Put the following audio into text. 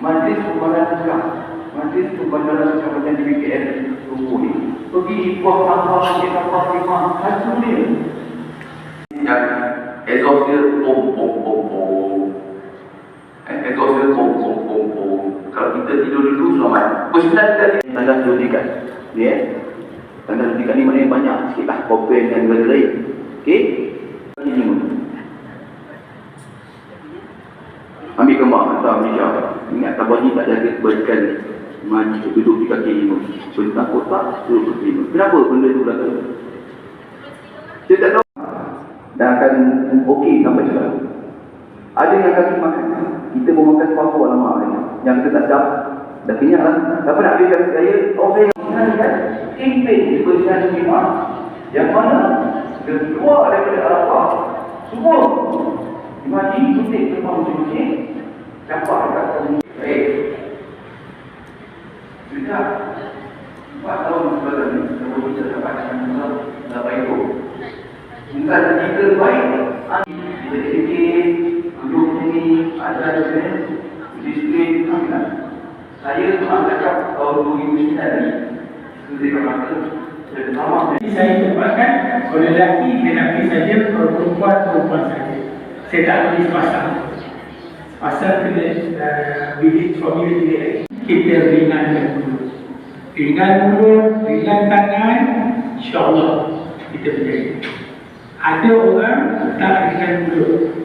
Majlis Pembangunan Sekarang, Majlis Pembangunan Sekarang macam di BKN Tunggu ni, pergi buat tanpa macam tanpa terima satu dia. Yang exhaust dia pom. Exhaust dia pom. Kalau kita tidur dulu selamat. Sebenarnya kita tanda suntikan. Ni tanda suntikan ni maknanya banyak sikit lah. Kompen dan lain-lain. Okey? Ini ambil gambar hantar Malaysia. Ingat Tabani tak jaga kebajikan majlis duduk di kaki lima. Bentang kotak duduk kaki lima. Kenapa benda tu berlaku? Saya tak tahu. Dan akan okey sampai sekarang. Ada yang kaki makan. Kita mau makan sepaku alamak ni. Yang kita tak sedap. Dah kenyang lah. Siapa nak ambil kaki saya? Oh saya ingatkan. Kempen kebajikan lima. Yang mana? Dia keluar daripada Arafah. Semua. Imagine suntik memang suntik. Campak dekat kami. Baik. Sudah 4 tahun sebelum ni, kalau kita dapat dah baik tu. Bukan kita baik. Kita fikir, duduk sini, ada disiplin, alhamdulillah. Saya pernah cakap tahun 2009 ni, ketika masa saya bersama. Saya tempatkan oleh lelaki, lelaki saja, perempuan saja. Saya tak boleh pasang. Pasal kena bilik formula bilik. Kita ringankan dulu. Ringan tangan, insya-Allah kita berjaya. Ada orang tak ringan dulu.